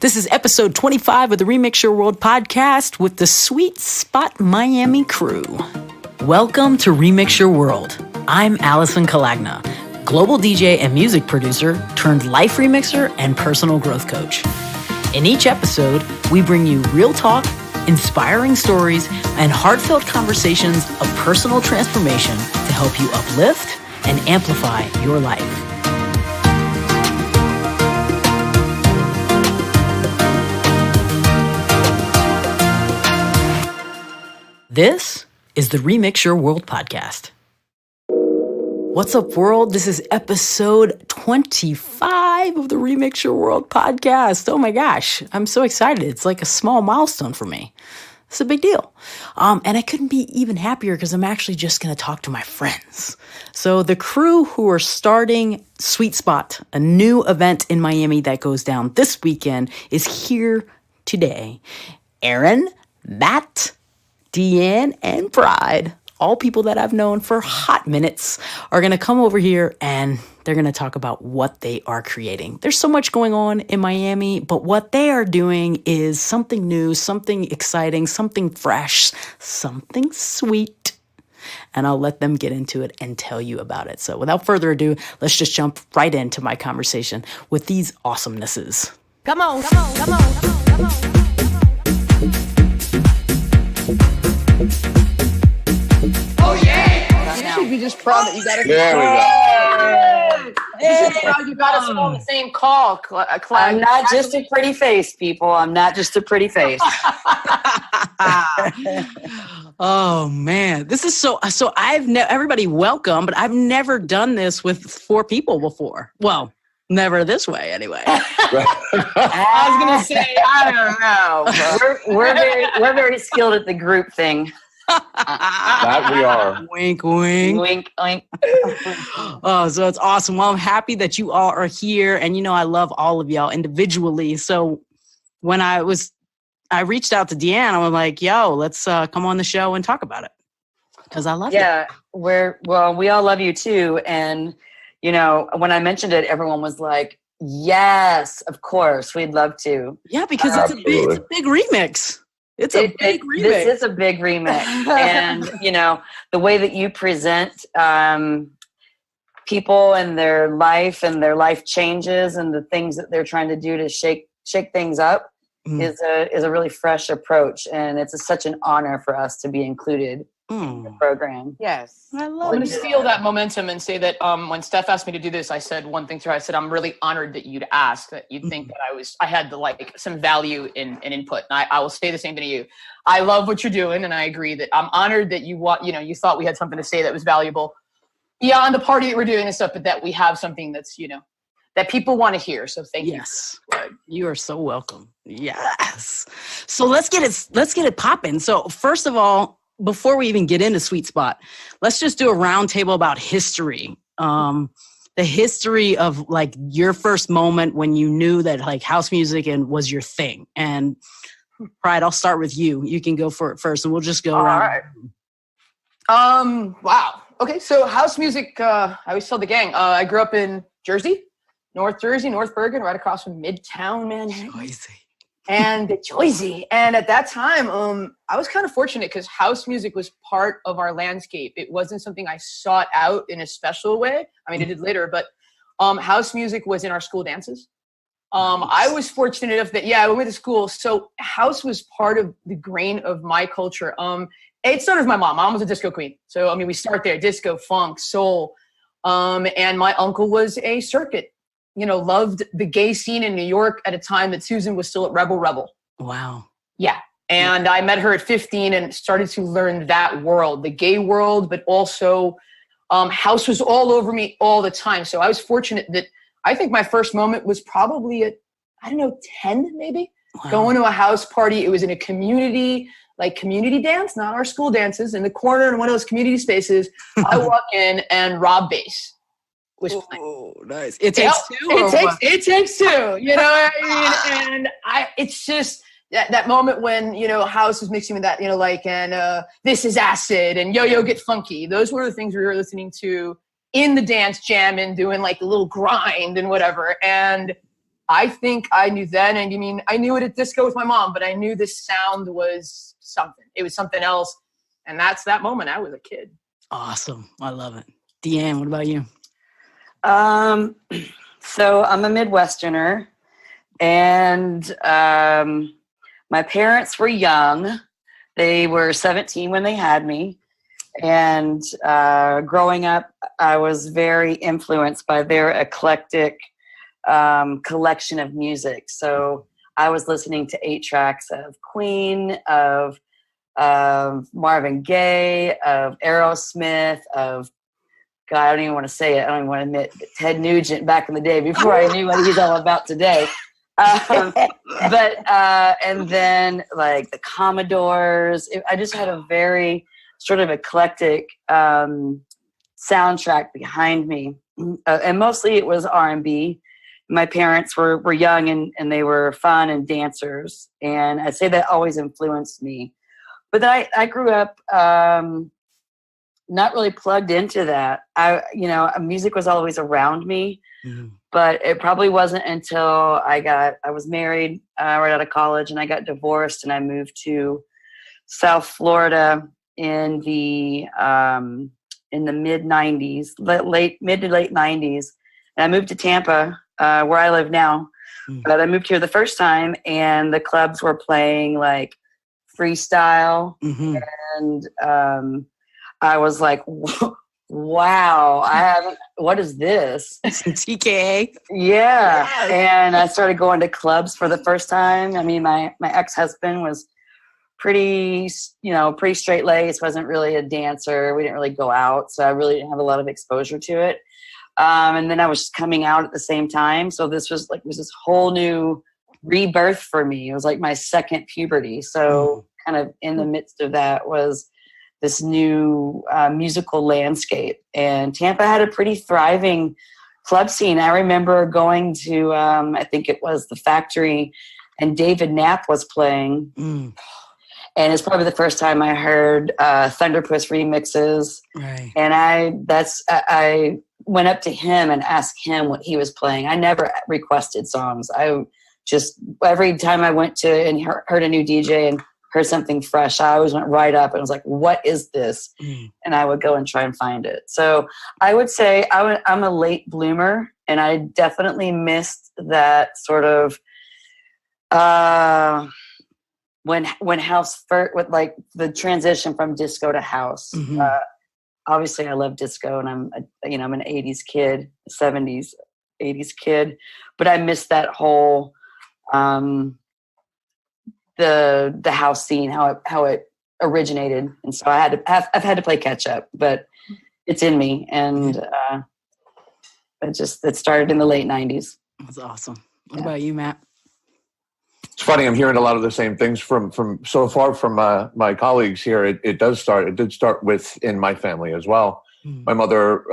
This is episode 25 of the Remix Your World podcast with the Sweet Spot Miami crew. Welcome to Remix Your World. I'm Allison Kalagna, global DJ and music producer turned life remixer and personal growth coach. In each episode, we bring you real talk, inspiring stories, and heartfelt conversations of personal transformation to help you uplift and amplify your life. This is the Remix Your World podcast. What's up, world? This is episode 25 of the Remix Your World podcast. Oh my gosh, I'm so excited. It's like a small milestone for me. It's a big deal. And I couldn't be even happier because I'm actually just going to talk to my friends. So the crew who are starting Sweet Spot, a new event in Miami that goes down this weekend, is here today. Erin, Matt, Deanne, and Pride, all people that I've known for hot minutes, are going to come over here and they're going to talk about what they are creating. There's so much going on in Miami, but what they are doing is something new, something exciting, something fresh, something sweet. And I'll let them get into it and tell you about it. So without further ado, let's just jump right into my conversation with these awesomenesses. Come on, come on, come on, come on, come on. Oh yeah! You should be just proud that you got us. There we go. You should be proud you got us all on the same call. I'm not just a pretty face, people. I'm not just a pretty face. Oh man, this is so everybody welcome, but I've never done this with 4 people before. Well, never this way anyway. I was gonna say, I don't know. We're very skilled at the group thing. That we are. Wink, wink. Wink, wink. Oh, so it's awesome. Well, I'm happy that you all are here, and I love all of y'all individually. So when I reached out to Deanne, I was like, "Yo, let's come on the show and talk about it," because I love it. Yeah, we all love you too. And when I mentioned it, everyone was like, "Yes, of course, we'd love to." Yeah, because it's a big remix. It's a big remix. This is a big remix. And, the way that you present people and their life changes and the things that they're trying to do to shake things up is a really fresh approach. And it's such an honor for us to be included in the program. Yes. I love I'm it. going to steal that momentum and say that when Steph asked me to do this, I said one thing to her. I said, I'm really honored that you'd ask, that you'd think that I had some value in input. And I will say the same thing to you. I love what you're doing. And I agree that I'm honored that you thought we had something to say that was valuable beyond the party that we're doing and stuff, but that we have something that's, that people want to hear. So thank you. Yes. You are so welcome. Yes. So let's get it popping. So first of all, before we even get into Sweet Spot, let's just do a round table about history. The history of like your first moment when you knew that like house music was your thing. And Pride, I'll start with you. You can go for it first, and we'll just go around. All right. Wow. Okay. So house music. I always tell the gang. I grew up in Jersey, North Bergen, right across from Midtown Manhattan. And at that time, I was kind of fortunate because house music was part of our landscape. It wasn't something I sought out in a special way. I mean, I did later, but house music was in our school dances. I was fortunate enough that, I went to school. So house was part of the grain of my culture. It started with my mom. Mom was a disco queen. So, I mean, we start there, disco, funk, soul. And my uncle was a circuit. Loved the gay scene in New York at a time that Susan was still at Rebel. Wow. Yeah. And I met her at 15 and started to learn that world, the gay world, but also house was all over me all the time. So I was fortunate that I think my first moment was probably at, 10 maybe, going to a house party. It was in a community dance, not our school dances, in the corner in one of those community spaces. I walk in and Rob Bass was playing. Oh, nice. It takes two? It takes two, you know what I mean? And it's just that moment when, house was mixing with that, and This Is Acid and Yo-Yo Get Funky. Those were the things we were listening to in the dance, jamming, doing like a little grind and whatever. And I think I knew then, and you mean I knew it at disco with my mom, but I knew this sound was something. It was something else, and that's that moment. I was a kid. Awesome. I love it. Deanne, what about you? So I'm a Midwesterner, and my parents were young. They were 17 when they had me. And growing up, I was very influenced by their eclectic collection of music. So I was listening to 8 tracks of Queen, of Marvin Gaye, of Aerosmith, of God, I don't even want to say it. I don't even want to admit Ted Nugent back in the day before I knew what he's all about today. And then like the Commodores. I just had a very sort of eclectic soundtrack behind me, and mostly it was R&B. My parents were young and they were fun and dancers, and I'd say that always influenced me. But then I grew up not really plugged into that. Music was always around me, but it probably wasn't until I was married right out of college, and I got divorced, and I moved to South Florida in the mid 90s, mid to late 90s. And I moved to Tampa, where I live now. But I moved here the first time, and the clubs were playing like freestyle, and I was like, wow, what is this? TKA. Yeah. Yes. And I started going to clubs for the first time. I mean, my ex-husband was pretty straight-laced, wasn't really a dancer. We didn't really go out, so I really didn't have a lot of exposure to it. And then I was coming out at the same time. So this was this whole new rebirth for me. It was like my second puberty. So kind of in the midst of that was this new musical landscape. And Tampa had a pretty thriving club scene. I remember going to, I think it was the Factory, and David Knapp was playing. And it's probably the first time I heard Thunderpuss remixes. Right. And I went up to him and asked him what he was playing. I never requested songs. I just, every time I went to and heard a new DJ and heard something fresh, I always went right up and was like, what is this? And I would go and try and find it. So I would say I'm a late bloomer, and I definitely missed that sort of when house first, with like the transition from disco to house. Obviously I love disco, and I'm an 80s kid, 70s, 80s kid, but I missed that whole the house scene, how it originated. And so I've had to play catch up, but it's in me. And it started in the late 90s. That's awesome. What about you, Matt? It's funny. I'm hearing a lot of the same things from so far from my colleagues here. It did start within my family as well. My mother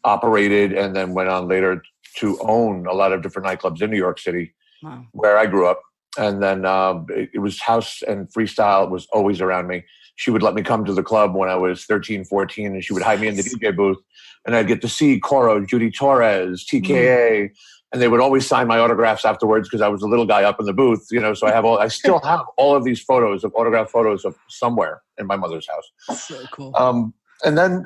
operated and then went on later to own a lot of different nightclubs in New York City, where I grew up. And then it was house and freestyle was always around me. She would let me come to the club when I was 13, 14, and she would hide me in the DJ booth. And I'd get to see Coro, Judy Torres, TKA, and they would always sign my autographs afterwards because I was a little guy up in the booth, So I still have all of these autographed photos of somewhere in my mother's house. So cool. And then,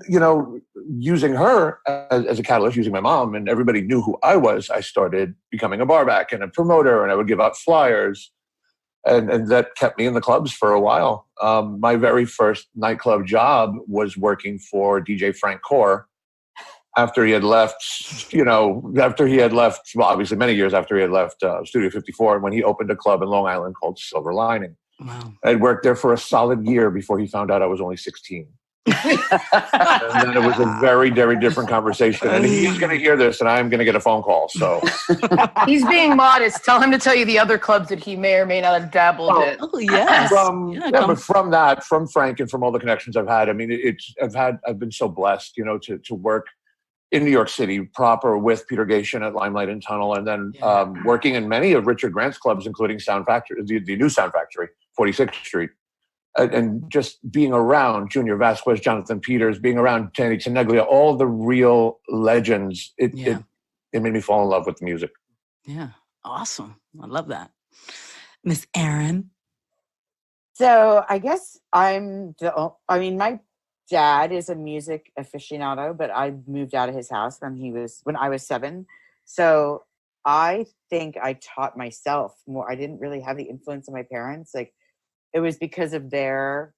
using her as a catalyst, using my mom, and everybody knew who I was, I started becoming a barback and a promoter, and I would give out flyers. And that kept me in the clubs for a while. My very first nightclub job was working for DJ Frank Core after he had left, well, obviously many years after he had left Studio 54, and when he opened a club in Long Island called Silver Lining. Wow. I'd worked there for a solid year before he found out I was only 16. And then it was a very, very different conversation. And he's going to hear this, and I'm going to get a phone call. So he's being modest. Tell him to tell you the other clubs that he may or may not have dabbled in. Oh yes. But from Frank, and from all the connections I've had, I mean, I've been so blessed, to work in New York City proper with Peter Gation at Limelight and Tunnel, and then working in many of Richard Grant's clubs, including Sound Factory, the new Sound Factory, 46th Street. And just being around Junior Vasquez, Jonathan Peters, being around Tandy Teneglia, all the real legends, it made me fall in love with the music. Yeah. Awesome. I love that. Miss Erin. So I guess my dad is a music aficionado, but I moved out of his house when I was 7. So I think I taught myself more. I didn't really have the influence of my parents. Like, it was because of their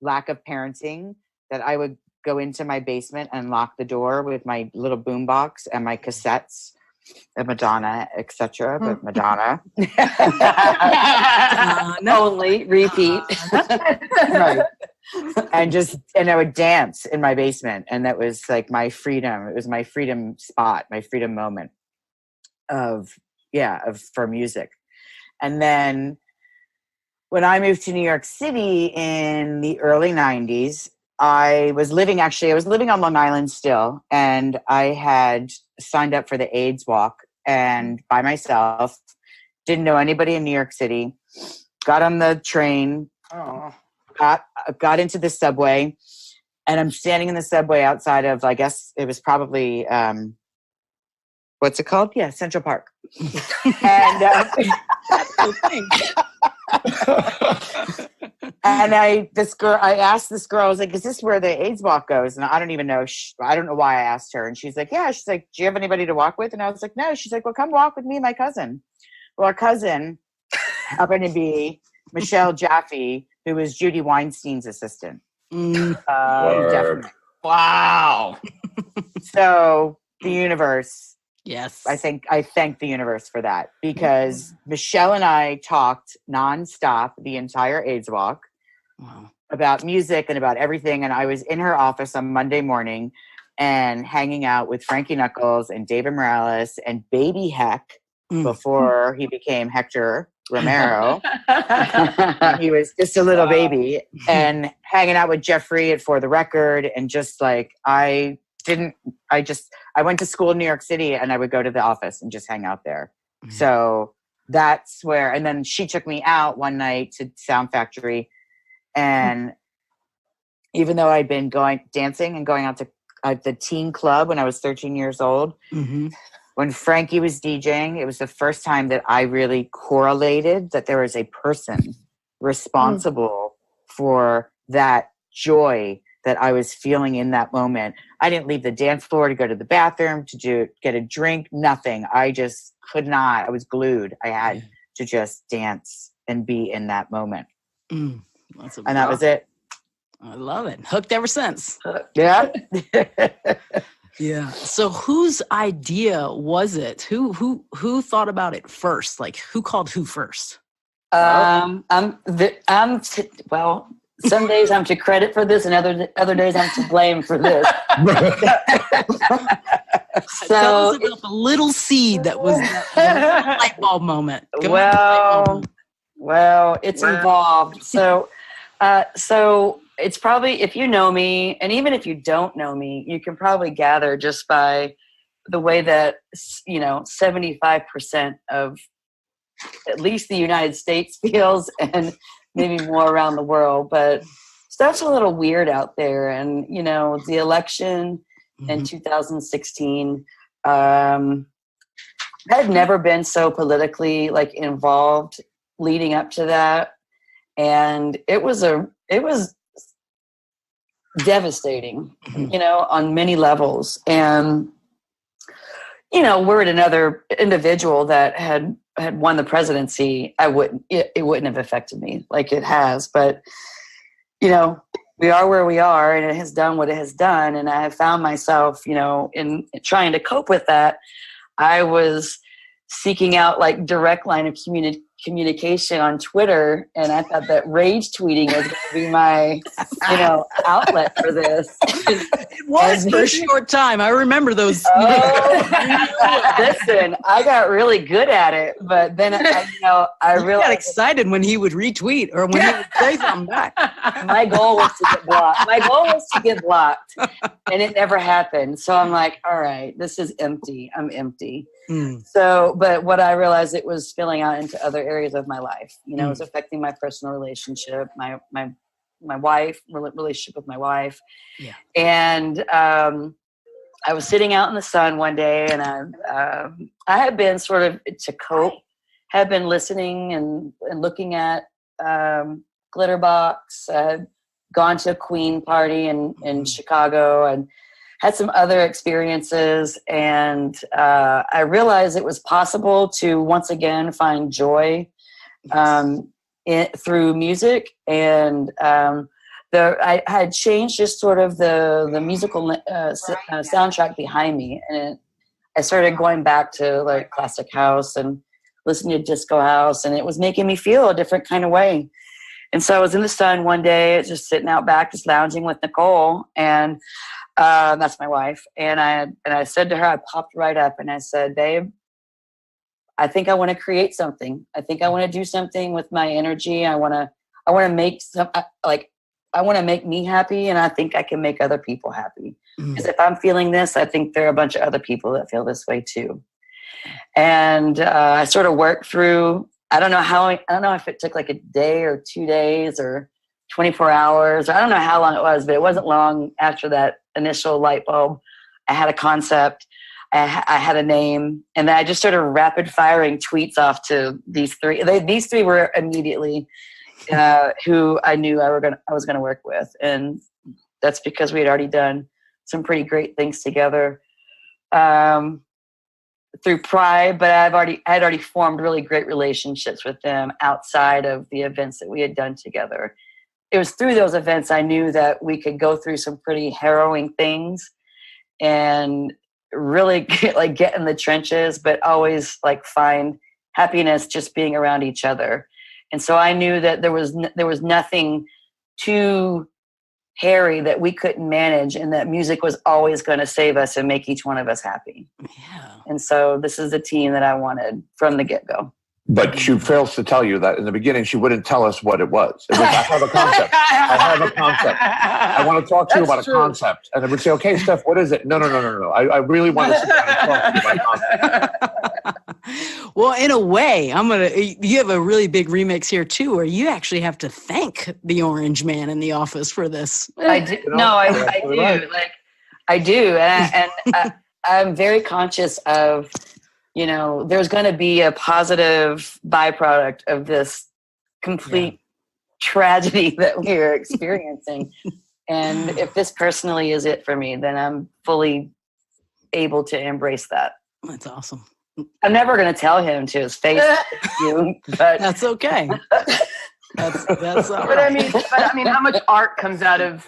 lack of parenting that I would go into my basement and lock the door with my little boombox and my cassettes of Madonna, etc. But Madonna. Only repeat. Right. And I would dance in my basement, and that was like my freedom. It was my freedom spot, my freedom moment for music. And then when I moved to New York City in the early 90s, I was living on Long Island still, and I had signed up for the AIDS walk, and by myself, didn't know anybody in New York City, got on the train, got into the subway, and I'm standing in the subway outside of, I guess it was probably, what's it called? Yeah, Central Park. And and I asked this girl, I was like, is this where the AIDS walk goes? And I don't even know. I don't know why I asked her. And she's like, yeah. She's like, do you have anybody to walk with? And I was like, no. She's like, well, come walk with me and my cousin. Well, our cousin happened to be Michelle Jaffe, who was Judy Weinstein's assistant. Definitely. Wow. So the universe. Yes. I thank the universe for that, because Michelle and I talked nonstop the entire AIDS walk about music and about everything. And I was in her office on Monday morning and hanging out with Frankie Knuckles and David Morales and Baby Heck before he became Hector Romero. He was just a little baby, and hanging out with Jeffrey at For the Record, and just like I went to school in New York City, and I would go to the office and just hang out there. Mm-hmm. So that's where, and then she took me out one night to Sound Factory. And even though I'd been dancing and going out to the teen club when I was 13 years old, when Frankie was DJing, it was the first time that I really correlated that there was a person responsible for that joy that I was feeling in that moment. I didn't leave the dance floor to go to the bathroom, to get a drink, nothing. I just could not. I was glued. I had to just dance and be in that moment. And that was it. I love it. Hooked ever since. Yeah. Yeah. So whose idea was it? Who thought about it first? Like, who called who first? Some days I'm to credit for this, and other days I'm to blame for this. Tell us about the little seed that was that light bulb moment. Well, it's involved. So it's probably, if you know me, and even if you don't know me, you can probably gather just by the way that 75% of at least the United States feels, and maybe more around the world, but stuff's a little weird out there. And, the election in 2016, had never been so politically involved leading up to that. And it was devastating, on many levels. And, were it another individual that had won the presidency, it wouldn't have affected me like it has. But, we are where we are, and it has done what it has done. And I have found myself, in trying to cope with that, I was seeking out direct line of communication on Twitter, and I thought that rage tweeting was going to be my, outlet for this. It was for a short time. I remember those. Listen, I got really good at it, but then I realized got excited when he would retweet or when he would say something back. My goal was to get blocked, and it never happened. So I'm like, all right, this is empty. I'm empty. So, but what I realized, it was spilling out into other areas of my life. It was affecting my personal relationship, my wife, relationship with my wife. Yeah. And I was sitting out in the sun one day, and I had been sort of, to cope, had been listening and looking at Glitterbox. I had gone to a Queen party in Chicago and had some other experiences. And I realized it was possible to once again find joy through music. And I had changed just sort of the musical soundtrack behind me. And I started going back to like classic house and listening to disco house, and it was making me feel a different kind of way. And so I was in the sun one day, just sitting out back, just lounging with Nicole, and that's my wife. And I said to her, I popped right up and I said, babe, I think I want to create something. I think I want to do something with my energy. I want to make I want to make me happy, and I think I can make other people happy. Because if I'm feeling this, I think there are a bunch of other people that feel this way too. And I sort of worked through, I don't know if it took like a day or 2 days or 24 hours. I don't know how long it was, but it wasn't long after that initial light bulb. I had a concept. I had a name, and then I just started rapid firing tweets off to these three. These three were immediately who I knew I was going to work with. And that's because we had already done some pretty great things together through Pride, but I had already formed really great relationships with them outside of the events that we had done together. It was through those events I knew that we could go through some pretty harrowing things and really get in the trenches, but always like find happiness just being around each other. And so I knew that there was nothing too hairy that we couldn't manage, and that music was always going to save us and make each one of us happy. Yeah. And so this is the team that I wanted from the get-go. But she fails to tell you that in the beginning she wouldn't tell us what it was. It was, I have a concept. I have a concept. I want to talk to you about a concept. And I would say, okay, Steph, what is it? No. I really want to sit down and talk to you about a concept. Well, in a way, you have a really big remix here too, where you actually have to thank the Orange Man in the office for this. I do. I do. Right. I do. And I'm very conscious of, there's going to be a positive byproduct of this complete tragedy that we're experiencing. And if this personally is it for me, then I'm fully able to embrace that. That's awesome. I'm never going to tell him to his face, but that's okay. That's all but right. I mean, how much art comes out of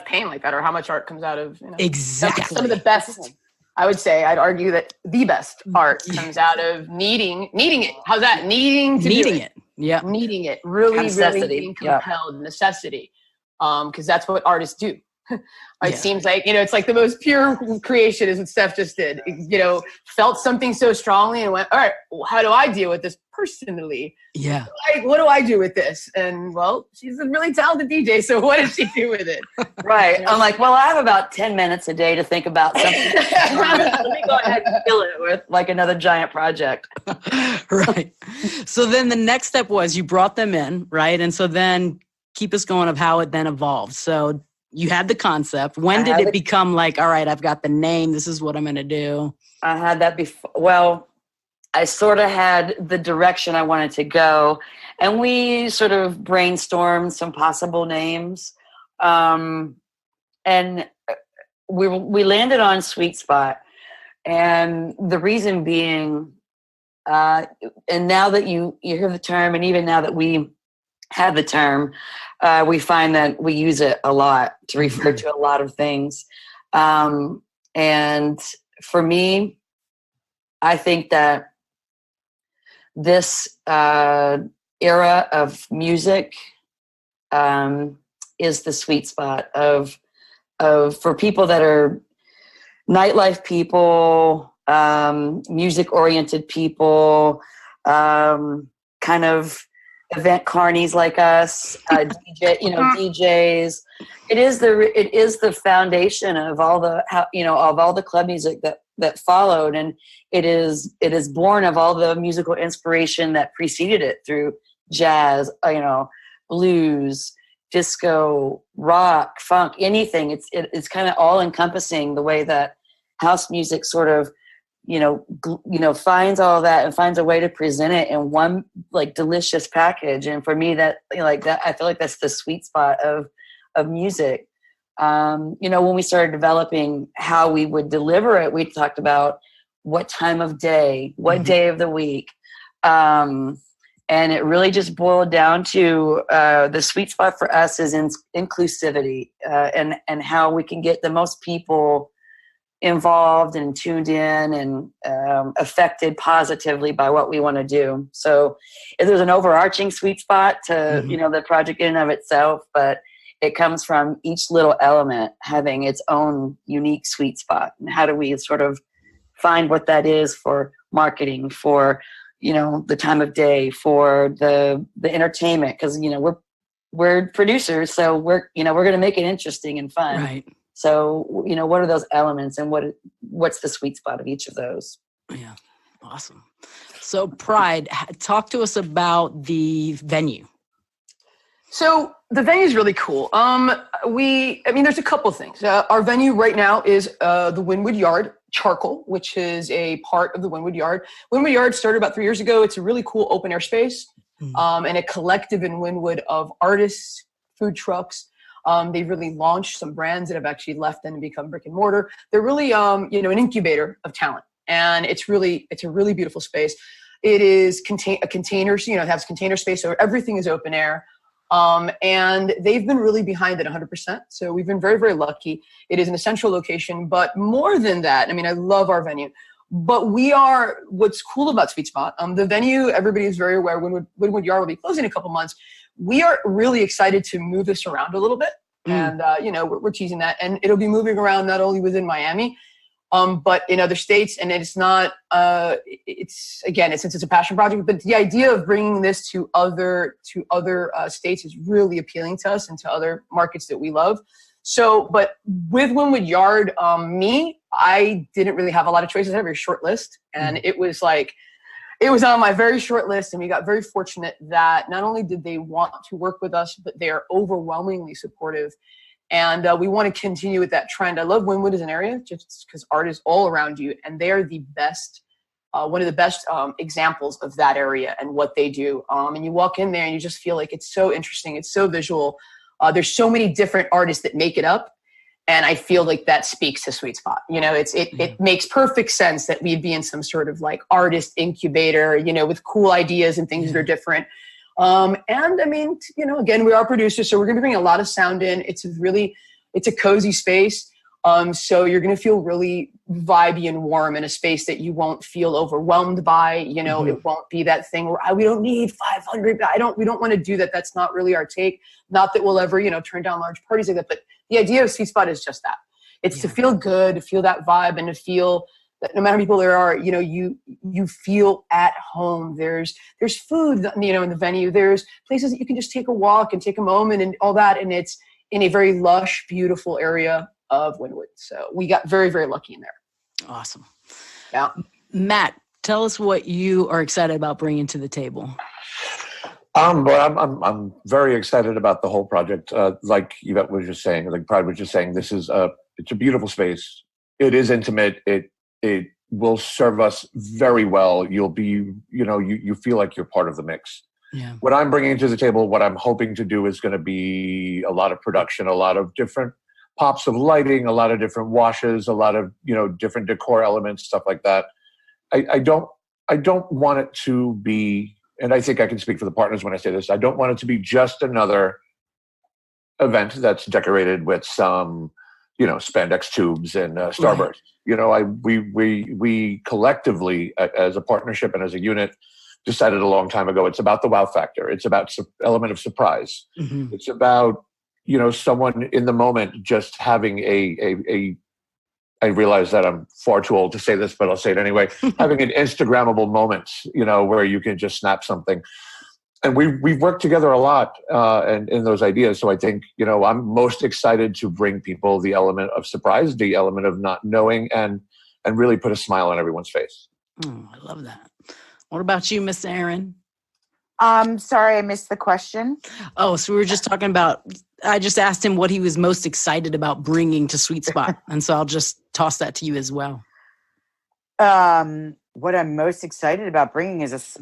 pain like that, or how much art comes out of exactly some of the best. I would say, I'd argue that the best art comes out of needing it. How's that? Needing it. Yeah. Needing it. Really, necessity. really being compelled, necessity. Because that's what artists do. It seems like, it's like the most pure creation is what Steph just did. Felt something so strongly and went, all right, well, how do I deal with this personally? Yeah. What do I do with this? And well, she's a really talented DJ, so what does she do with it? Right. I'm like, well, I have about 10 minutes a day to think about something. Let me go ahead and fill it with like another giant project. Right. So then the next step was you brought them in, right? And so then keep us going of how it then evolved. So you had the concept. When did it become like, all right, I've got the name. This is what I'm going to do. I had that before. Well, I sort of had the direction I wanted to go. And we sort of brainstormed some possible names. And we landed on Sweet Spot. And the reason being, and now that you hear the term, and even now that we have the term, we find that we use it a lot to refer to a lot of things. And for me, I think that this era of music is the sweet spot of for people that are nightlife people, music-oriented people, kind of event carnies like us, DJs. It is the foundation of all the club music that followed, and it is born of all the musical inspiration that preceded it through jazz, blues, disco, rock, funk, anything. It's kind of all encompassing the way that house music sort of, finds all that and finds a way to present it in one like delicious package. And for me, that like that, I feel like that's the sweet spot of music. When we started developing how we would deliver it, we talked about what time of day, what day of the week. And it really just boiled down to the sweet spot for us is in inclusivity and how we can get the most people involved and tuned in and affected positively by what we want to do. So if there's an overarching sweet spot to, the project in and of itself, but it comes from each little element having its own unique sweet spot. And how do we sort of find what that is for marketing, for, the time of day, for the entertainment? Because, we're producers, so we're going to make it interesting and fun. Right. So, what are those elements and what's the sweet spot of each of those? Yeah. Awesome. So Pride, talk to us about the venue. So the venue is really cool. There's a couple things. Our venue right now is the Wynwood Yard Charcoal, which is a part of the Wynwood Yard. Wynwood Yard started about 3 years ago. It's a really cool open air space and a collective in Wynwood of artists, food trucks. They've really launched some brands that have actually left and become brick and mortar. They're really, an incubator of talent, and it's a really beautiful space. It is a container, it has container space, so everything is open air. And they've been really behind it 100%. So we've been very, very lucky. It is an essential location, but more than that, I love our venue, but what's cool about Sweet Spot, the venue, everybody is very aware, Wynwood Yard will be closing in a couple months. We are really excited to move this around a little bit. And, we're teasing that, and it'll be moving around not only within Miami, but in other states. And it's not, since it's a passion project, but the idea of bringing this to other states is really appealing to us and to other markets that we love. So, but with Wynwood Yard, I didn't really have a lot of choices. I had a very short list, and it was on my very short list, and we got very fortunate that not only did they want to work with us, but they are overwhelmingly supportive. And we want to continue with that trend. I love Wynwood as an area just because art is all around you, and they are the best, one of the best examples of that area and what they do. And you walk in there and you just feel like it's so interesting. It's so visual. There's so many different artists that make it up. And I feel like that speaks to Sweet Spot. It makes perfect sense that we'd be in some sort of like artist incubator, with cool ideas and things that are different. Again, we are producers, so we're going to be bringing a lot of sound in. It's a cozy space. So you're going to feel really vibey and warm in a space that you won't feel overwhelmed by. It won't be that thing where we don't need 500. We don't want to do that. That's not really our take. Not that we'll ever, turn down large parties like that. But the idea of Sweet Spot is just that. It's to feel good, to feel that vibe, and to feel that no matter how many people there are, you feel at home. There's food, in the venue. There's places that you can just take a walk and take a moment and all that. And it's in a very lush, beautiful area of Wynwood. So we got very, very lucky in there. Awesome. Yeah. Matt, tell us what you are excited about bringing to the table. I'm very excited about the whole project. Like Yvette was just saying, like Pride was just saying, it's a beautiful space. It is intimate. It will serve us very well. You'll be, you feel like you're part of the mix. Yeah. What I'm bringing to the table, what I'm hoping to do is going to be a lot of production, a lot of different pops of lighting, a lot of different washes, a lot of, different decor elements, stuff like that. I don't want it to be, and I think I can speak for the partners when I say this, I don't want it to be just another event that's decorated with some, spandex tubes and Starburst. Right. We collectively, as a partnership and as a unit, decided a long time ago, it's about the wow factor. It's about element of surprise. Mm-hmm. It's about, someone in the moment just having I realize that I'm far too old to say this, but I'll say it anyway, having an Instagrammable moment, where you can just snap something. And we've worked together a lot and in those ideas. So I think, I'm most excited to bring people the element of surprise, the element of not knowing, and really put a smile on everyone's face. Oh, I love that. What about you, Miss Erin? Sorry, I missed the question. Oh, so we were just talking about, I just asked him what he was most excited about bringing to Sweet Spot. And so I'll just toss that to you as well. What I'm most excited about bringing is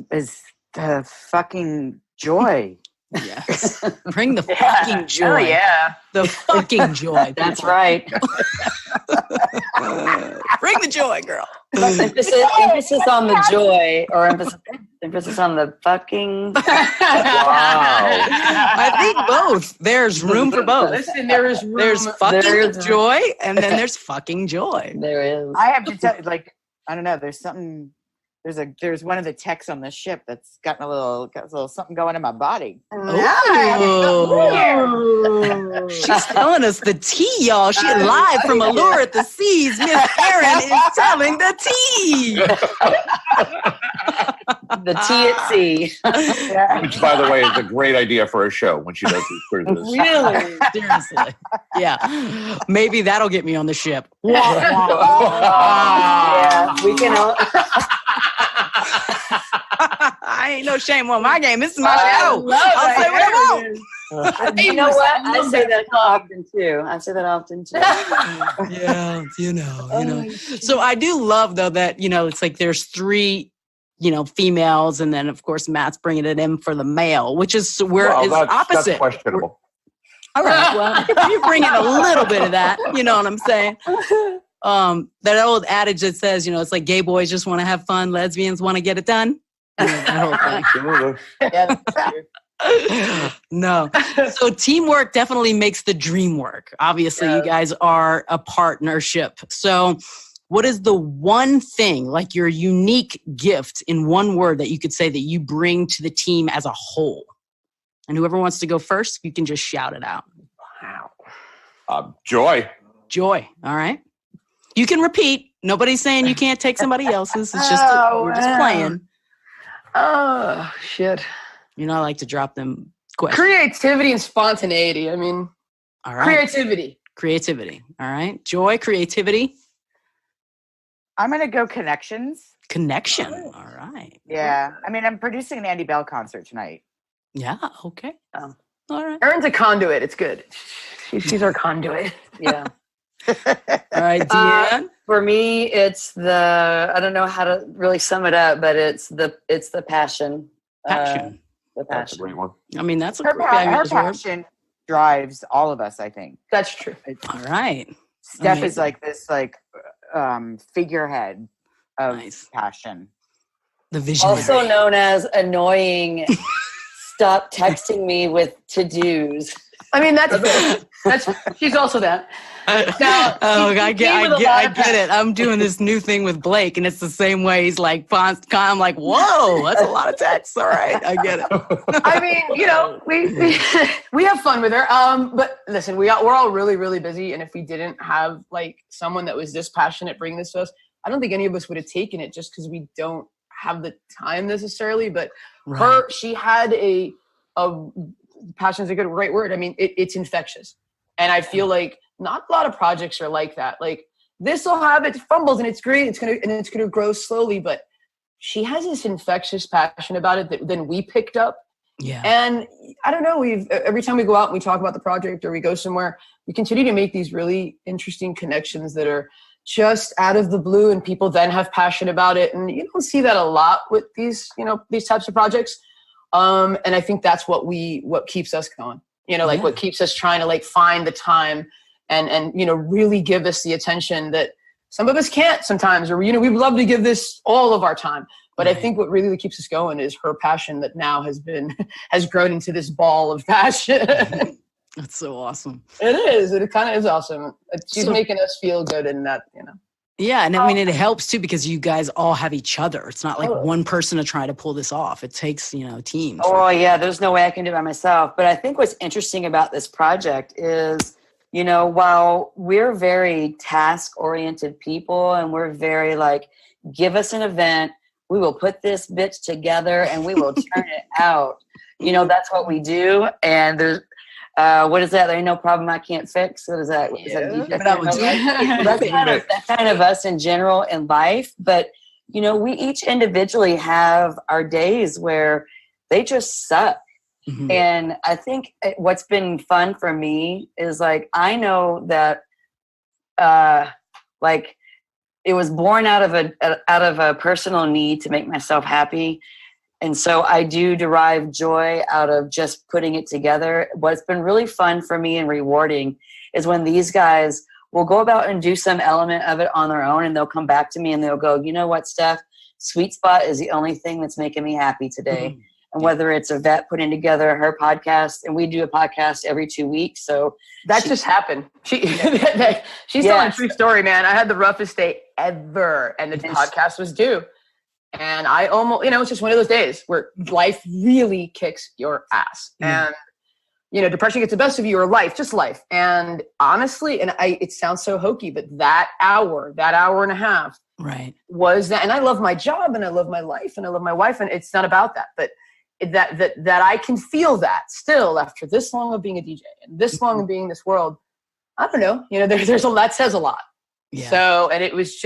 the fucking joy. Yes. Bring the fucking joy. Oh, yeah. The fucking joy. That's right. Bring the joy, girl. Emphasis on the joy, or emphasis on the fucking. Wow. I think both. There's room for both. Listen, there is room. There's fucking There's- joy, and then there's fucking joy. There is. I have to tell you, like, I don't know. There's something. There's one of the techs on the ship that's got a little something going in my body. Oh. She's telling us the tea, y'all. She live from Allure at the Seas. Miss Erin is telling the tea. The tea at sea. Which, by the way, is a great idea for a show when she does these cruises. Really? Seriously. Yeah. Maybe that'll get me on the ship. Yeah, we can all. I ain't no shame on my game. This is my show. I'll say what I want. You know what? I say that often too. Yeah, you know. So I do love though that, it's like there's 3, females, and then of course Matt's bringing it in for the male, which is where it's opposite. That's questionable. All right, well, you bring in a little bit of that, you know what I'm saying? That old adage that says, it's like gay boys just want to have fun, lesbians want to get it done. That whole thing. Yeah, that's true. No. So teamwork definitely makes the dream work. Obviously, you guys are a partnership. So what is the one thing, like your unique gift in one word that you could say that you bring to the team as a whole? And whoever wants to go first, you can just shout it out. Wow. Joy. Joy. All right. You can repeat. Nobody's saying you can't take somebody else's. It's just we're just playing. Oh, shit. I like to drop them questions. Creativity and spontaneity. I mean, All right. Creativity. All right. Joy, creativity. I'm gonna go connections. Connection. All right. Yeah. I mean, I'm producing an Andy Bell concert tonight. Yeah. Okay. All right. Erin's a conduit. It's good. She's our conduit. Yeah. All right, Deanne. For me, it's I don't know how to really sum it up, but it's the passion. Passion. The That's a passion. great one. I mean, that's a Her, great her word. passion drives all of us, I think. That's true. All right. Steph Amazing. is like this figurehead of Nice. passion. The visionary. Also known as annoying. Stop texting me with to-dos. I mean, that's she's also that. Now, I get it. I'm doing this new thing with Blake, and it's the same way. He's like, I'm like, whoa, that's a lot of text. All right, I get it. I mean, we have fun with her. But listen, we're all really, really busy, and if we didn't have like someone that was this passionate bringing this to us, I don't think any of us would have taken it just because we don't have the time necessarily. But she had a passion is a great word. I mean, it's infectious, and I feel like not a lot of projects are like that. Like this will have its fumbles, and it's great. It's gonna grow slowly, but she has this infectious passion about it that then we picked up. Yeah. And I don't know. Every time we go out and we talk about the project or we go somewhere, we continue to make these really interesting connections that are just out of the blue, and people then have passion about it. And you don't see that a lot with these types of projects. And I think that's what keeps us going. What keeps us trying to like find the time and really give us the attention that some of us can't sometimes, or we'd love to give this all of our time. But I think what really keeps us going is her passion that now has grown into this ball of passion. That's so awesome. It is. It kind of is awesome. She's making us feel good in that, Yeah, and I mean, it helps too because you guys all have each other. It's not like one person to try to pull this off. It takes, teams. Oh, yeah, there's no way I can do it by myself. But I think what's interesting about this project is, while we're very task-oriented people and we're very like, give us an event, we will put this bitch together and we will turn it out. That's what we do. And there's, what is that? There ain't no problem I can't fix. What is that? That's kind of us in general in life. But, we each individually have our days where they just suck. Mm-hmm. And I think what's been fun for me is like, I know that like it was born out of a personal need to make myself happy. And so I do derive joy out of just putting it together. What's been really fun for me and rewarding is when these guys will go about and do some element of it on their own, and they'll come back to me and they'll go, you know what, Steph, Sweet Spot is the only thing that's making me happy today. Mm-hmm. And whether it's Yvette putting together her podcast, and we do a podcast every 2 weeks. So that just happened. She's telling a true story, man. I had the roughest day ever, and the podcast was due. And I almost, it's just one of those days where life really kicks your ass. And, depression gets the best of you, or just life. And honestly, it sounds so hokey, but that hour and a half was that. And I love my job, and I love my life, and I love my wife. And it's not about that, but that I can feel that still after this long of being a DJ and this long of being in this world. I don't know, there's that says a lot. Yeah. So, and it was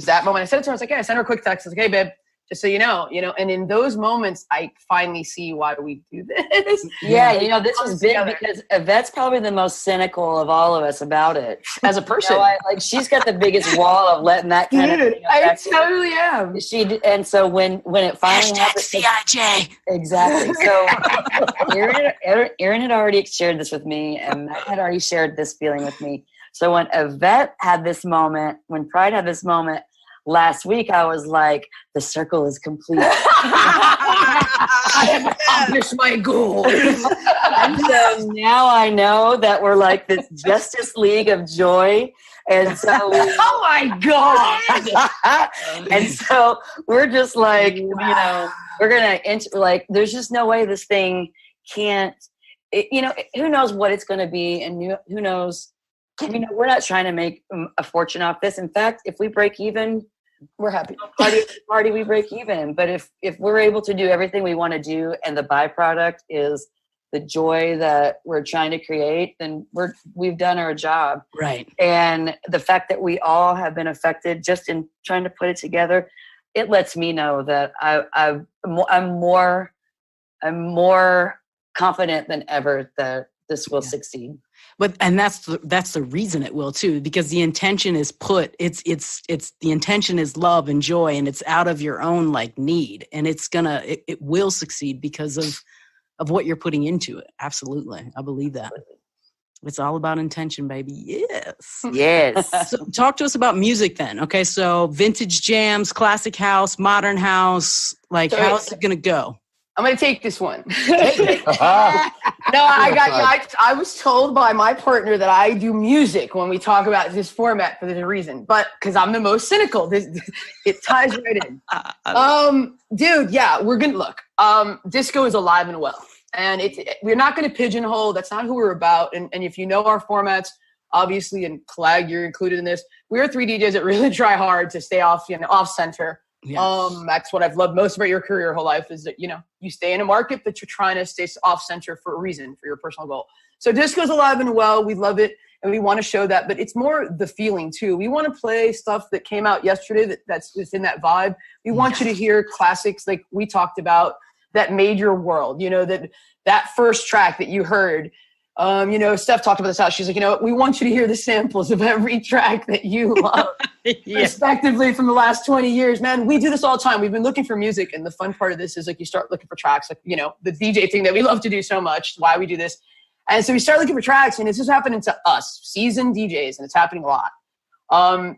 that moment. I said it to her, I was like, I sent her a quick text. I was like, hey babe, just so you know, and in those moments, I finally see why we do this. Yeah, this was big because Yvette's probably the most cynical of all of us about it. As a person. She's got the biggest wall of letting that kind of thing I totally am. And so when it finally happened. CIJ. Exactly. So Erin had already shared this with me, and Matt had already shared this feeling with me. So when Yvette had this moment, when Pride had this moment, last week, I was like, the circle is complete. I have accomplished my goal. And so now I know that we're like this Justice League of joy. And so oh my God. And so we're just like, we're going to there's just no way this thing can't, who knows what it's going to be, and who knows. We're not trying to make a fortune off this. In fact, if we break even, we're happy. Party, we break even. But if we're able to do everything we want to do, and the byproduct is the joy that we're trying to create, then we've done our job. Right. And the fact that we all have been affected just in trying to put it together, it lets me know that I'm more confident than ever that this will succeed. And that's the reason it will too, because the intention is the intention is love and joy, and it's out of your own need, and it will succeed because of what you're putting into it. Absolutely. I believe that. It's all about intention, baby. Yes. So talk to us about music then. Okay. So vintage jams, classic house, modern house, how's it going to go? I'm going to take this one. No, I was told by my partner that I do music when we talk about this format for this reason, but because I'm the most cynical, it ties right in. Dude, yeah, we're going to look. Disco is alive and well, and we're not going to pigeonhole. That's not who we're about. And if you know our formats, obviously, and Clag, you're included in this. We're three DJs that really try hard to stay off center. Yes. That's what I've loved most about your career your whole life, is that, you stay in a market, but you're trying to stay off center for a reason, for your personal goal. So disco's alive and well. We love it, and we want to show that, but it's more the feeling too. We want to play stuff that came out yesterday that's within that vibe. We want you to hear classics like we talked about that made your world, that first track that you heard. Steph talked about this out. She's like, we want you to hear the samples of every track that you love, respectively, from the last 20 years. Man, we do this all the time. We've been looking for music, and the fun part of this is you start looking for tracks, the DJ thing that we love to do so much, why we do this. And so we start looking for tracks, and it's just happening to us, seasoned DJs, and it's happening a lot.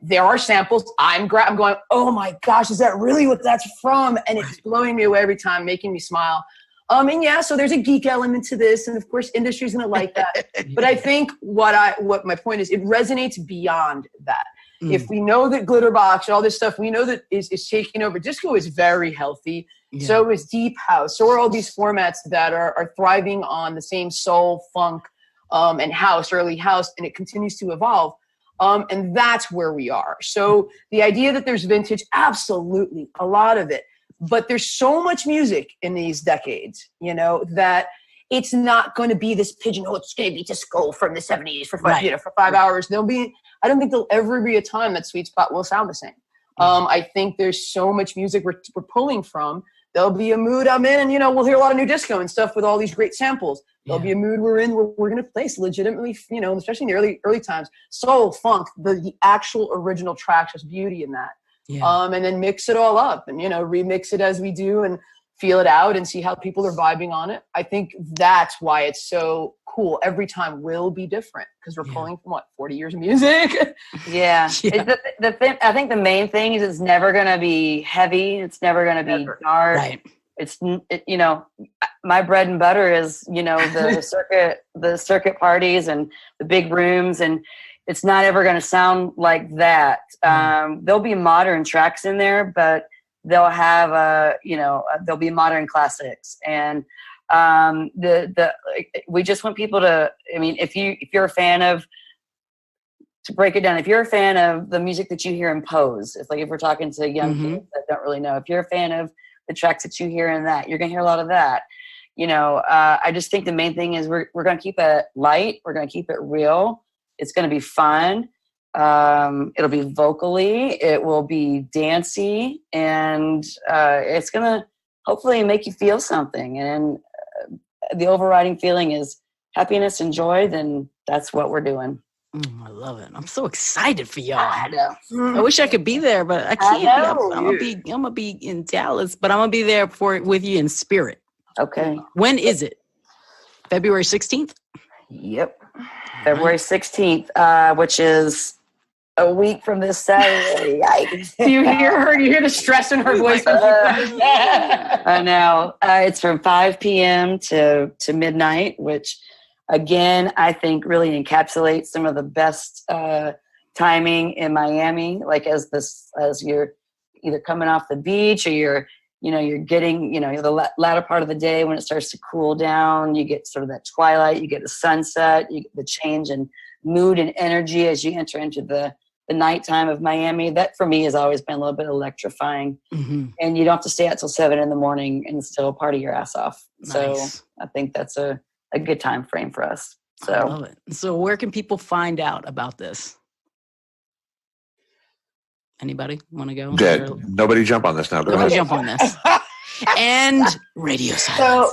There are samples. I'm going, oh my gosh, is that really what that's from? And it's blowing me away every time, making me smile. So there's a geek element to this, and of course, industry's gonna like that. But I think what my point is, it resonates beyond that. If we know that Glitterbox and all this stuff, we know that is taking over. Disco is very healthy. Yeah. So is deep house. So are all these formats that are thriving on the same soul, funk, and house, early house, and it continues to evolve. And that's where we are. So the idea that there's vintage, absolutely, a lot of it. But there's so much music in these decades, that it's not going to be this pigeonhole. It's going to be disco from the 70s for 5 hours. I don't think there'll ever be a time that Sweet Spot will sound the same. I think there's so much music we're pulling from there'll be a mood I'm in, and we'll hear a lot of new disco and stuff with all these great samples. There'll be a mood we're in where we're going to place legitimately, especially in the early times, soul, funk, the actual original tracks, there's beauty in that. And then mix it all up and remix it as we do and feel it out and see how people are vibing on it. I think that's why it's so cool. Every time will be different because we're pulling from 40 years of music. Yeah. I think the main thing is it's never going to be heavy. It's never going to be dark. Right. It's my bread and butter is the circuit parties and the big rooms, and it's not ever going to sound like that. There'll be modern tracks in there, but they'll have there'll be modern classics, and we just want people to. I mean, if you're a fan of, to break it down, if you're a fan of the music that you hear in Pose, it's like if we're talking to young kids that don't really know, if you're a fan of the tracks that you hear in that, you're gonna hear a lot of that. I just think the main thing is we're gonna keep it light. We're gonna keep it real. It's gonna be fun. It'll be vocally. It will be dancey, and it's gonna hopefully make you feel something. And the overriding feeling is happiness and joy. Then that's what we're doing. I love it. I'm so excited for y'all. I know. I wish I could be there, but I can't. I'm gonna be in Dallas, but I'm gonna be there with you in spirit. Okay. When is it? February 16th? Yep. February 16th, which is a week from this Saturday. Yikes. Do you hear her? Do you hear the stress in her voice? I know. It's from 5 p.m. to midnight, which, again, I think really encapsulates some of the best timing in Miami. Like as you're either coming off the beach or you're getting, the latter part of the day when it starts to cool down, you get sort of that twilight, you get the sunset, you get the change in mood and energy as you enter into the nighttime of Miami. That for me has always been a little bit electrifying. And you don't have to stay out till 7 a.m. and still party your ass off. Nice. So I think that's a good time frame for us. So I love it. So where can people find out about this? Anybody want to go? Nobody jump on this now. Go Nobody ahead. jump on this. And radio silence.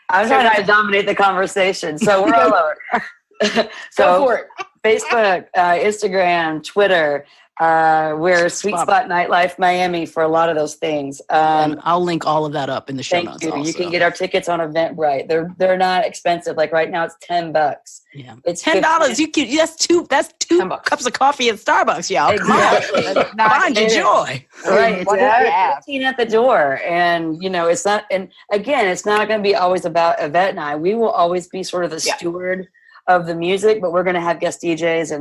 I'm trying not to dominate the conversation. So we're all over. Go for it. Facebook, Instagram, Twitter. We're Sweet Spot Nightlife Miami for a lot of those things. And I'll link all of that up in the show notes. Thank you. Also. You can get our tickets on Eventbrite. They're not expensive. Like right now, it's $10. Yeah, it's $10. You can. That's two cups of coffee at Starbucks, y'all. Exactly. Find your joy. Right. It's 15 at the door, and it's not. And again, it's not going to be always about Yvette and I. We will always be sort of the steward of the music, but we're going to have guest DJs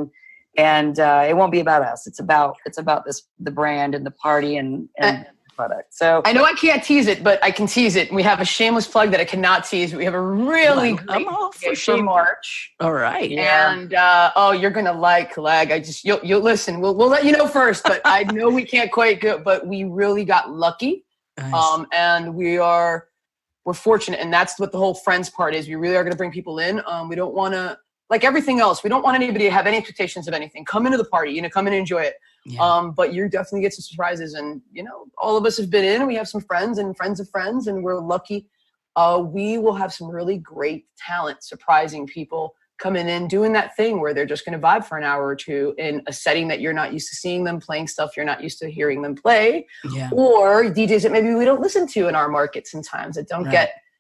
and it won't be about us. It's about the brand and the party and the product. So I know I can't tease it, but I can tease it. We have a shameless plug that I cannot tease. We have a really great March. All right. And you're gonna like lag. You'll listen. We'll let you know first, but I know we can't quite go. But we really got lucky, nice. And we're fortunate, and that's what the whole friends part is. We really are going to bring people in. We don't want to. Like everything else, we don't want anybody to have any expectations of anything. Come into the party, come and enjoy it. Yeah. But you definitely get some surprises. And, all of us have been in. We have some friends and friends of friends, and we're lucky. We will have some really great talent, surprising people coming in, doing that thing where they're just going to vibe for an hour or two in a setting that you're not used to seeing them playing stuff you're not used to hearing them play. Yeah. Or DJs that maybe we don't listen to in our market sometimes that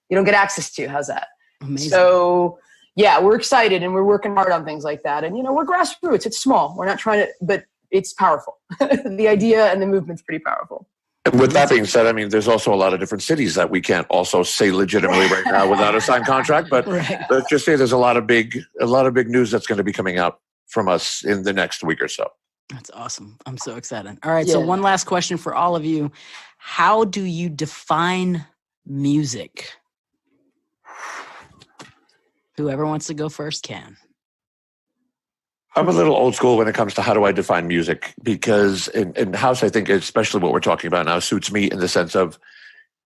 you don't get access to. How's that? Amazing. So... yeah, we're excited and we're working hard on things like that. And, we're grassroots. It's small. We're not trying to, but it's powerful. The idea and the movement's pretty powerful. And with that being said, I mean, there's also a lot of different cities that we can't also say legitimately right now without a signed contract. But let's just say there's a lot of big news that's going to be coming out from us in the next week or so. That's awesome. I'm so excited. All right. So one last question for all of you. How do you define music? Whoever wants to go first can. I'm a little old school when it comes to how do I define music, because in house, I think especially what we're talking about now suits me in the sense of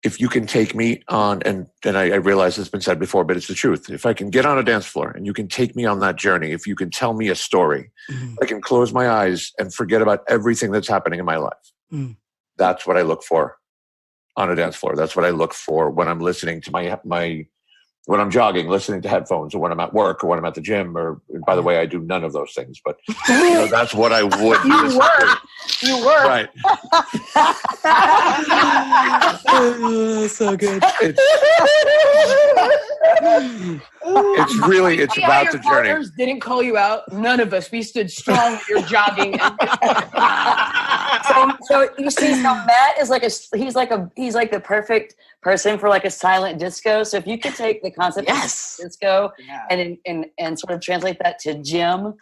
if you can take me on, and I realize it's been said before, but it's the truth. If I can get on a dance floor and you can take me on that journey, if you can tell me a story, I can close my eyes and forget about everything that's happening in my life. That's what I look for on a dance floor. That's what I look for when I'm listening to when I'm jogging, listening to headphones, or when I'm at work, or when I'm at the gym. Or, by the way, I do none of those things, but that's what I would. You were right. So good. It's about the journey. Partners didn't call you out. None of us. We stood strong. You're jogging. So you see, so Matt is he's like the perfect person for like a silent disco. So if you could take the concept of disco and sort of translate that to gym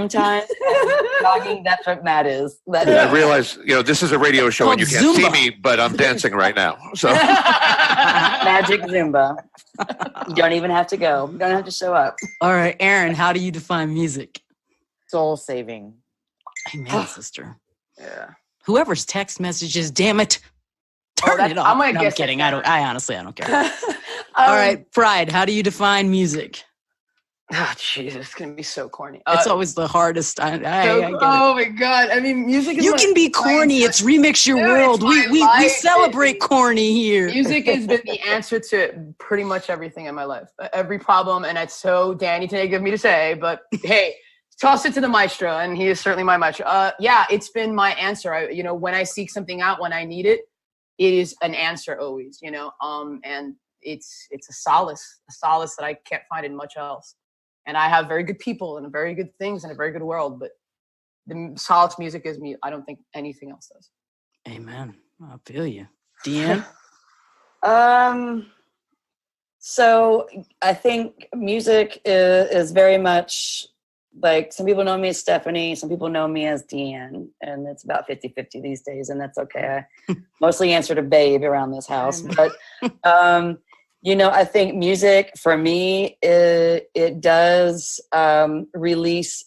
time, jogging, that's what Matt is. I realize, this is a radio show and you can't see me, but I'm dancing right now. So Magic Zumba. You don't even have to go. You don't have to show up. All right, Erin, how do you define music? Soul saving. Amen, sister. Yeah. Whoever's text messages, damn it. Turn it off. I'm kidding. I honestly don't care. All right, Pride, how do you define music? Oh, Jesus, it's going to be so corny. It's always the hardest. I get it. Oh, my God. I mean, music is... You can be corny. It's Remix Your World. We celebrate corny here. Music has been the answer to pretty much everything in my life. Every problem, and it's so Danny to me to say, but hey, toss it to the maestro, and he is certainly my maestro. Yeah, it's been my answer. When I seek something out, when I need it, it is an answer always, and it's a solace that I can't find in much else. And I have very good people and very good things and a very good world, but the solace music gives me, I don't think anything else does. Amen. I feel you. Deanne? So I think music is very much like, some people know me as Stephanie, some people know me as Deanne, and it's about 50-50 these days, and that's okay. I mostly answer to babe around this house, but I think music for me, it does release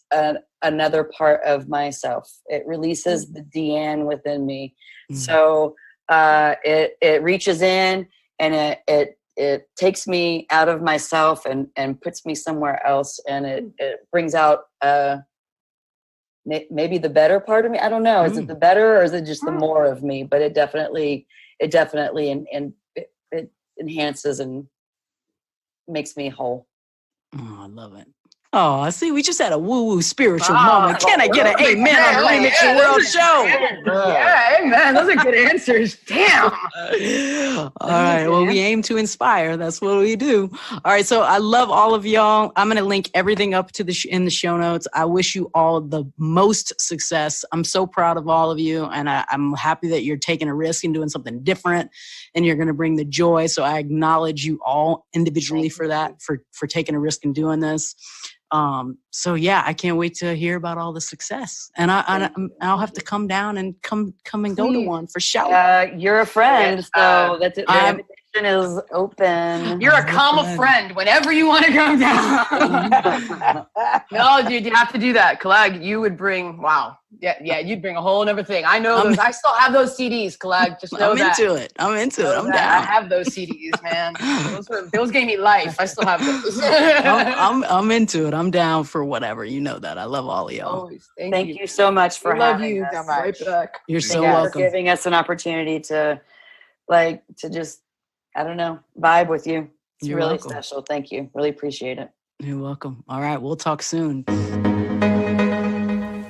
another part of myself. It releases the Deanne within me. Mm-hmm. So it reaches in and it takes me out of myself and puts me somewhere else, and it brings out maybe the better part of me. I don't know. Is it the better or is it just the more of me? But it definitely it enhances and makes me whole. Oh, I love it. Oh, I see. We just had a woo-woo spiritual moment. Can I get an amen on the Remix Your World show? Yeah, amen. Those are good answers. Damn. All right. Well, we aim to inspire. That's what we do. All right. So I love all of y'all. I'm going to link everything up to in the show notes. I wish you all the most success. I'm so proud of all of you. And I'm happy that you're taking a risk and doing something different. And you're going to bring the joy. So I acknowledge you all individually for that, for taking a risk and doing this. So yeah, I can't wait to hear about all the success, and I'll have to come down and come and go to one for sure. You're a friend, so that's it. The invitation is open. You're a comma friend whenever you want to come down. No, dude, you have to do that. Kalag, you would bring, wow. Yeah, you'd bring a whole other thing. I know those. I still have those CDs, Kalag. Just know that. I'm into it. I'm down. I have those CDs, man. Those gave me life. I still have those. I'm into it. I'm down for whatever. You know that. I love all of y'all. Always. Thank you so much for having us. So much. Right back. You're so welcome. For giving us an opportunity to just, I don't know, vibe with you. It's You're really welcome. special. Thank you. Really appreciate it. You're welcome. All right. We'll talk soon.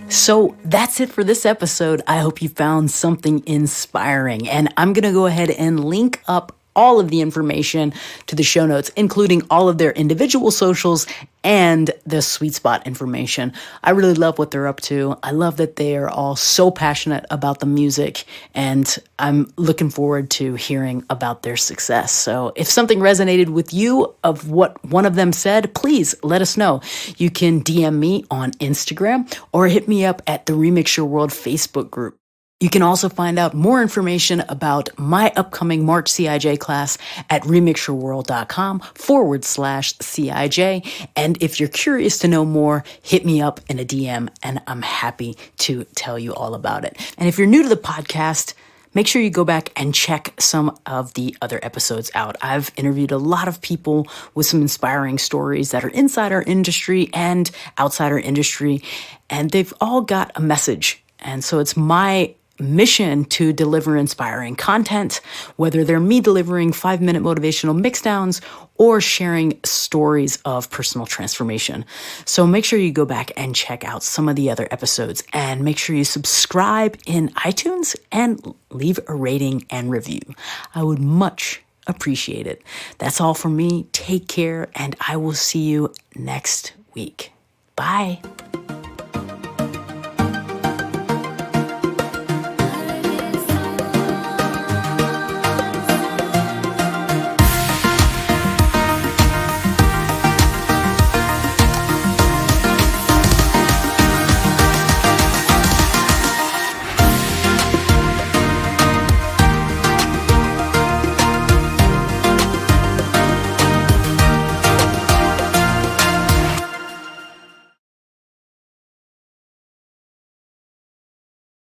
So that's it for this episode. I hope you found something inspiring, and I'm going to go ahead and link up all of the information to the show notes, including all of their individual socials and the Sweet Spot information. I really love what they're up to. I love that they are all so passionate about the music, and I'm looking forward to hearing about their success. So if something resonated with you of what one of them said, please let us know. You can DM me on Instagram or hit me up at the Remix Your World Facebook group. You can also find out more information about my upcoming March CIJ class at remixyourworld.com/CIJ. And if you're curious to know more, hit me up in a DM and I'm happy to tell you all about it. And if you're new to the podcast, make sure you go back and check some of the other episodes out. I've interviewed a lot of people with some inspiring stories that are inside our industry and outside our industry, and they've all got a message. And so it's my mission to deliver inspiring content, whether they're me delivering 5-minute motivational mixdowns or sharing stories of personal transformation. So make sure you go back and check out some of the other episodes, and make sure you subscribe in iTunes and leave a rating and review. I would much appreciate it. That's all from me. Take care, and I will see you next week. Bye.